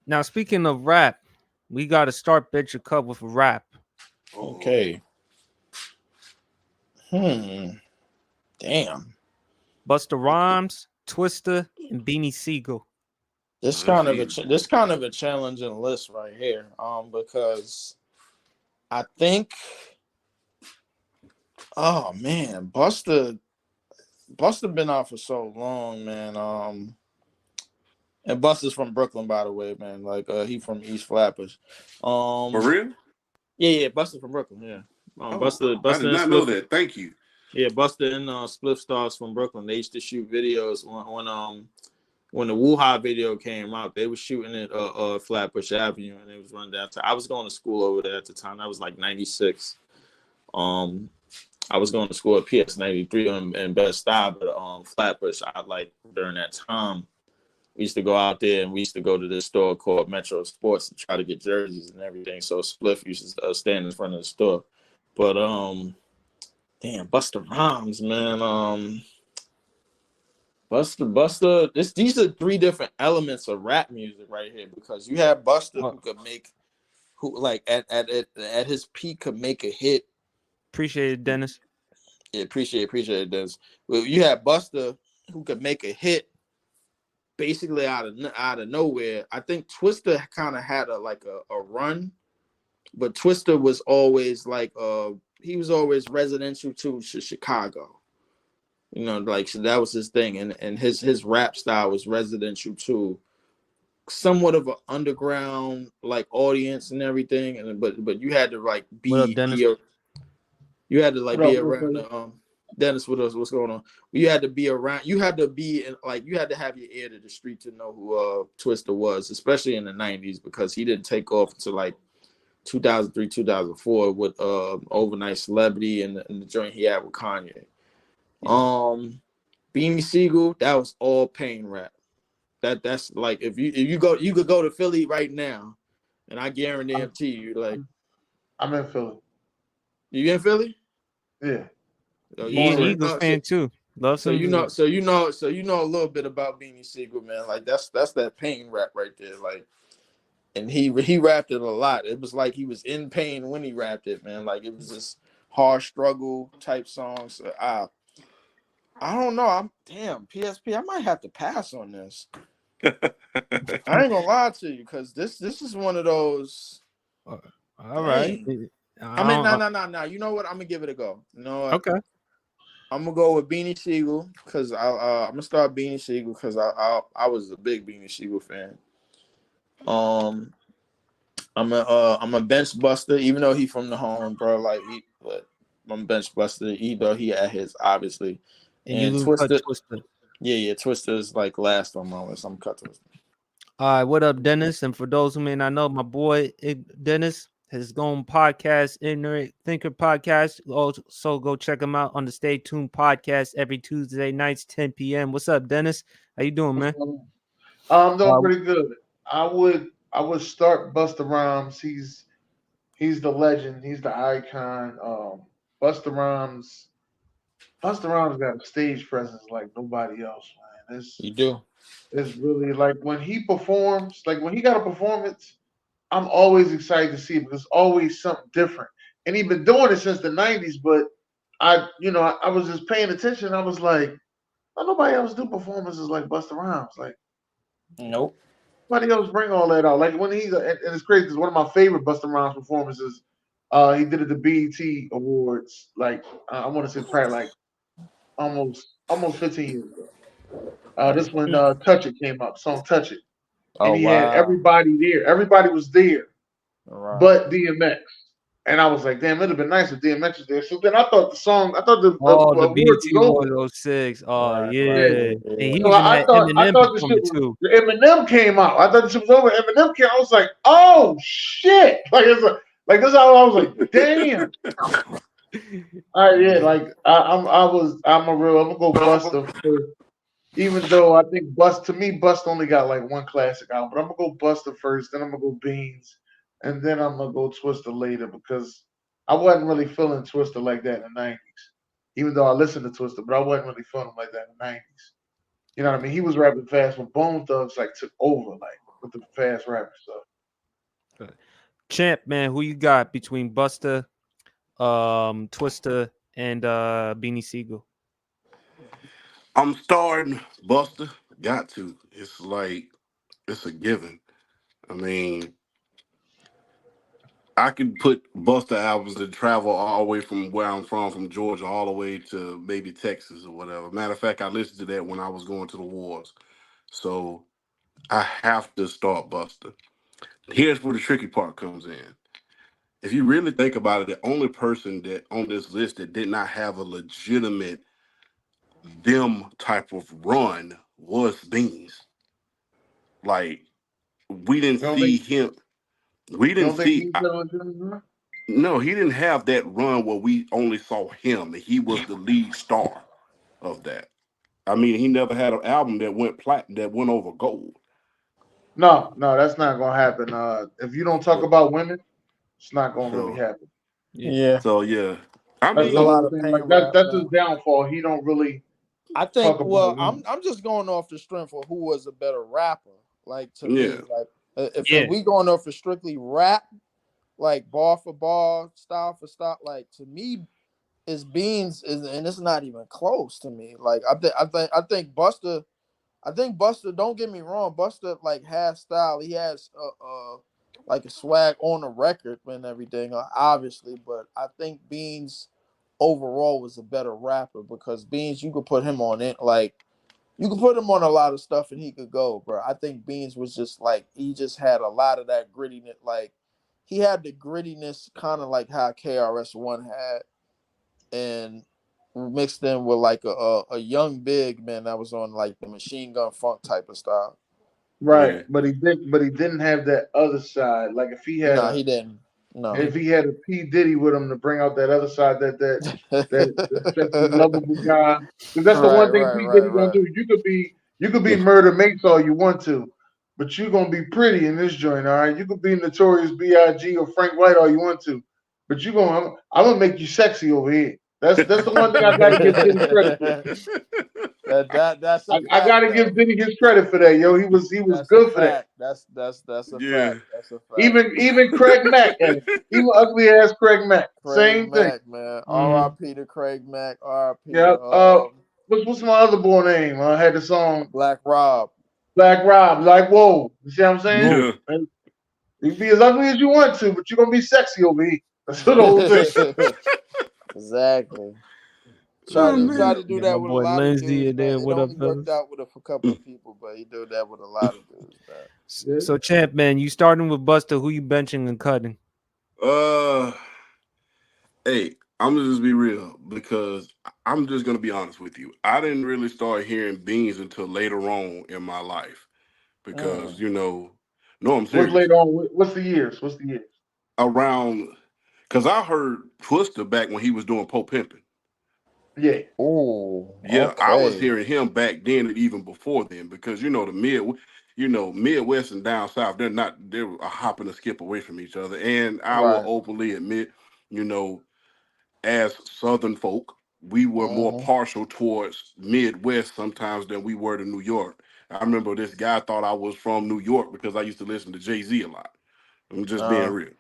Now, speaking of rap, we got to start Bitch Your Cup with a rap. Uh-oh. Okay. Damn. Busta Rhymes, Twister, and Beanie Siegel. This That's kind of easy. this kind of a challenging list right here. Because I think, oh man, Busta been out for so long, man. And Busta's from Brooklyn, by the way, man. Like, he from East Flappers. For Um, real? yeah, Busta from Brooklyn, yeah. Oh, Busta I did and not know Spliff, that. Thank you. yeah, Busta and Spliff Stars from Brooklyn. They used to shoot videos when the Wuha video came out. They were shooting it Flatbush Avenue, and they was running down. I was going to school over there at the time. That was like '96. Um, I was going to school at PS 93 in Best Style, but Flatbush. I like during that time. We used to go out there and we used to go to this store called Metro Sports and try to get jerseys and everything. So Spliff used to stand in front of the store. But damn, Busta Rhymes, man. Busta. These are three different elements of rap music right here because you have Busta Oh, who could make, who like at his peak could make a hit. appreciate it, Dennis. Yeah, appreciate this. Well, you have Busta who could make a hit basically out of nowhere. I think Twister kind of had a run, but Twister was always like he was always residential to Chicago. You know, like so that was his thing, and his rap style was residential to somewhat of an underground like audience and everything. And but you had to like What up, Dennis? you had to like What be up, around Brooklyn? the Dennis with us. What's going on? You had to be around. You had to be in, like you had to have your ear to the street to know who Twister was, especially in the '90s because he didn't take off until like 2003, 2004 with Overnight Celebrity and the joint he had with Kanye. Beanie Siegel, that was all pain rap. That's like if you could go to Philly right now, and I guarantee you like I'm in Philly. you in Philly. Yeah, So He an born and Eagles fan too. Love So some. you know a little bit about Beanie Siegel, man. Like that's that pain rap right there. Like, and he rapped it a lot. It was like he was in pain when he rapped it, man. Like it was this hard struggle type songs. So, I don't know. I'm damn PSP. I might have to pass on this. I ain't gonna lie to you because this is one of those. All right. Dang. I I mean, don't, no. You know what? I'm gonna give it a go. You know what? okay. I'm gonna go with Beanie Siegel because I'm gonna start Beanie Siegel because I was a big Beanie Siegel fan. Um, I'm a bench buster even though he from the home, bro. But I'm a bench buster even though he had his obviously. And And you cut Twister, Twister. yeah, Twister's like last on my list. I'm cut Twister. All right, what up, Dennis? And for those who may not know, my boy Dennis has gone podcast, Ignorant Thinker podcast. Also, go check him out on the Stay Tuned podcast every Tuesday nights, 10 p.m. What's up, Dennis? How you doing, What's man? going on? I'm doing Uh, pretty good. I would start Busta Rhymes. He's the legend. He's the icon. Busta Rhymes. Busta Rhymes got a stage presence like nobody else, man. You do. It's really like when he performs, like when he got a performance, I'm always excited to see it because it's always something different. And he's been doing it since the '90s, but I was just paying attention. I was like, "Why nobody else do performances like Busta Rhymes? Like, Nope. nobody else bring all that out. Like when and it's crazy because one of my favorite Busta Rhymes performances, he did at the BET Awards. Like I want to say probably like almost 15 years ago. This when Touch It came up, song Touch It, and Oh he had wow. everybody there. Everybody was there, All right. but DMX. And I was like, damn, it'd have been nice if DMX was there. So then I thought the oh, the awards BT was over. 106. All Oh, right. Right. Yeah. yeah. And he Yeah. So even I had thought I Eminem thought the shit performing was too. the Eminem came out. I thought the shit was over. Eminem came. I was like, oh shit! Like this. I was like, damn. All right, yeah. Like I'm gonna go Busta first. Even though I think Bust only got like one classic album, but I'm gonna go Busta first, then I'm gonna go Beans, and then I'm gonna go Twister later because I wasn't really feeling Twister like that in the '90s. Even though I listened to Twister, but I wasn't really feeling him like that in the '90s. You know what I mean? He was rapping fast when Bone Thugs like took over. Like with the fast rapper stuff. Champ, man, who you got between Busta, Twista, and Beanie Siegel? I'm starting Buster. Got to. It's like it's a given. I mean, I could put Buster albums that travel all the way from where I'm from Georgia, all the way to maybe Texas or whatever. Matter of fact, I listened to that when I was going to the wars. So I have to start Buster. Here's where the tricky part comes in. If you really think about it, the only person that on this list that did not have a legitimate them type of run was Beans. Like we didn't see him. We didn't see. No, he didn't have that run where we only saw him, and he was the lead star of that. I mean, he never had an album that went that went over gold. No, that's not gonna happen. If you don't talk about women, it's not gonna really happen. Yeah. So yeah, I That's mean, the whole thing. Like that's his downfall. He don't really. I think. talk Well, about women. I'm just going off the strength of who was a better rapper. Like to me, Yeah. like if we going off for strictly rap, like bar for bar, style for style, like to me, is Beans is, and it's not even close to me. Like I think Busta. I think Buster, don't get me wrong, Buster like has style. He has like a swag on the record and everything, obviously. But I think Beans overall was a better rapper because Beans, you could put him on it, like you could put him on a lot of stuff and he could go, bro. I think Beans was just like he just had a lot of that grittiness, like he had the grittiness kind of like how KRS-One had, and mixed in with like a young big man that was on like the Machine Gun Funk type of style. Right, Yeah. but he didn't have that other side. Like if he had, He didn't. No, if he had a P Diddy with him to bring out that other side, that sexy, lovable guy. Because that's the one thing P Diddy gonna do. You could be Murder Mates all you want to, but you gonna be pretty in this joint, all right? You could be Notorious B.I.G. or Frank White all you want to, but I'm gonna make you sexy over here. That's the one thing I gotta give Diddy credit for. That's I gotta give Diddy his credit for that, yo. He was good for that. That's a fact. That's a fact. Even Craig Mack, even ugly ass Craig Mack, same Mack, thing, man. R.I.P. to Craig Mack. R.I.P. Yeah. What's my other boy name? I had the song Black Rob. Like, whoa. You see what I'm saying? Yeah. You can be as ugly as you want to, but you're gonna be sexy over here. That's the whole thing. Exactly. Try to do that with a lot Lindsay of dudes, man. It what only up, worked fellas? out with a couple of people, but he do that with a lot of dudes, man. So Champ, man, you starting with Buster, who you benching and cutting? Hey, I'm gonna just be real because I'm just gonna be honest with you. I didn't really start hearing Beans until later on in my life because no, I'm serious. What's later on? What's the years? Around, because I heard Twista back when he was doing Pope Pimpin'. Yeah. Oh, Yeah, okay. I was hearing him back then and even before then because Midwest and down south, they're a hop and a skip away from each other. And I will openly admit, as Southern folk, we were more partial towards Midwest sometimes than we were to New York. I remember this guy thought I was from New York because I used to listen to Jay-Z a lot. I'm just being real.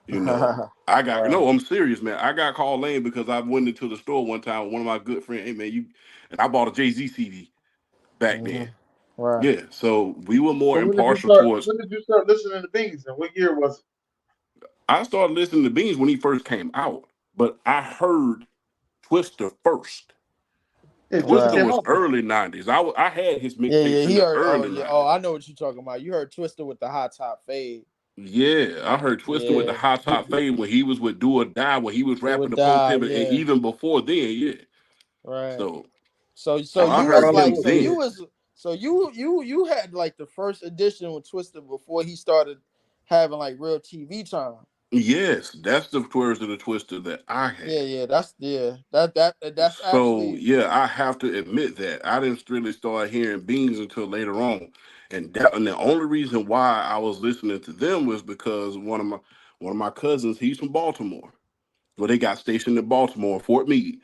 I'm serious, man. I got called lame because I went into the store one time with one of my good friends. Hey, man, and I bought a Jay-Z CD back then. Right. Yeah, so we were more impartial towards. When did you start listening to Beans, and what year was it? I started listening to Beans when he first came out, but I heard Twista first. Twista was early 90s. I had his mixtapes in the early 90s. Oh, I know what you're talking about. You heard Twista with the high top fade. Yeah, I heard Twista with the high top fade when he was with Do or Die, when he was rapping the Pope Pimpin', and even before then, yeah. Right. So you had like the first edition with Twista before he started having like real TV time. Yes, that's the version of the Twista that I had. That's so actually... I have to admit that I didn't really start hearing Beans until later on, and the only reason why I was listening to them was because one of my cousins, he's from Baltimore, well, they got stationed in Baltimore, Fort Meade,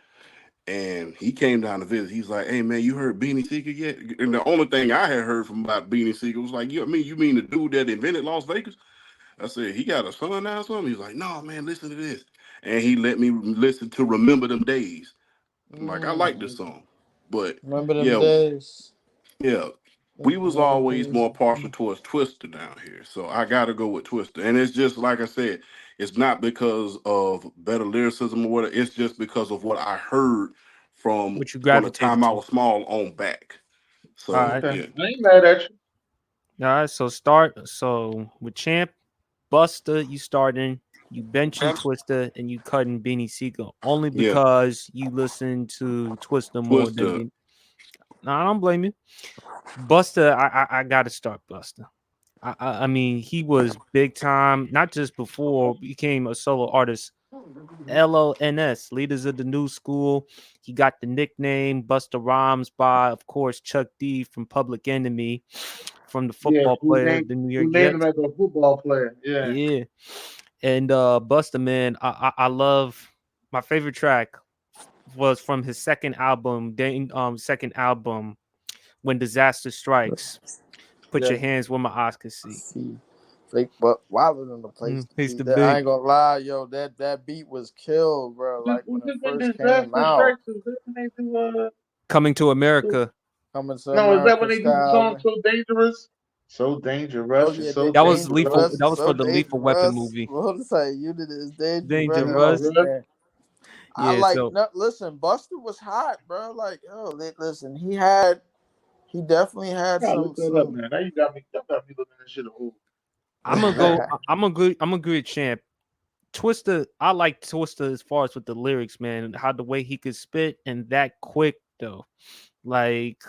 And he came down to visit. He's like, "Hey man, you heard Beanie Sigel yet?" And the only thing I had heard from about Beanie Sigel was like, you mean the dude that invented Las Vegas?" I said, "He got a son now or something?" He's like, "No, man, listen to this." And he let me listen to Remember Them Days. Like, I like this song. But Remember them yeah, days? yeah. We was Remember them always days? more partial towards Twister down here. So I gotta go with Twister. And it's just like I said, it's not because of better lyricism or whatever, it's just because of what I heard from What you the time gravitated I to? was small on back. All So right. Okay. yeah. I ain't mad at you. All right. So with Champ, Buster, you starting, you benching Twister, and you cutting Beanie Siegel only Yeah. because you listen to Twister more than Twister. Beanie. No, I don't blame you. Buster, I gotta start Buster. I mean, he was big time, not just before he became a solo artist. LONS, Leaders of the New School. He got the nickname Buster Rhymes by, of course, Chuck D from Public Enemy, from the Yeah, football player, the New York who named him Jets. as a football player? Yeah. Yeah. And Buster, man, I love my favorite track was from his second album, When Disaster Strikes. Put Yeah. your hands where my eyes can see. Fake, but Wilder in the place. He's the That, big. I ain't gonna lie, yo. That beat was killed, bro. Like when it When first came Disaster out, Strikes, is that when they do Coming to America. coming to no, is that when America they do the style. song So Dangerous? So dangerous. Oh yeah, It's so That was lethal. dangerous. dangerous. That was So for the Lethal Weapon dangerous. movie. What to say? Unit is Dangerous. dangerous. Man. I Yeah. like. So No, listen, Buster was hot, bro. Like, yo, listen, he definitely had God, look that up, some. man. Now you got me looking at this shit. I'm gonna go. I'm gonna agree with Champ. Twister, I like Twister as far as with the lyrics, man. How the way he could spit and that quick though. Like,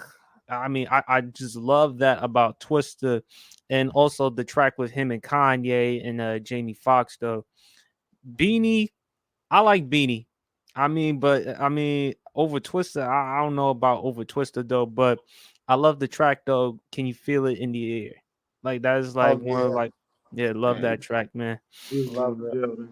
I mean, I just love that about Twister, and also the track with him and Kanye and Jamie Foxx though. Beanie, I like Beanie. But over Twister, I don't know about over Twister though, but I love the track though. Can you feel it in the air? Like that is like Oh one of yeah, like, yeah, love that track, man. love it.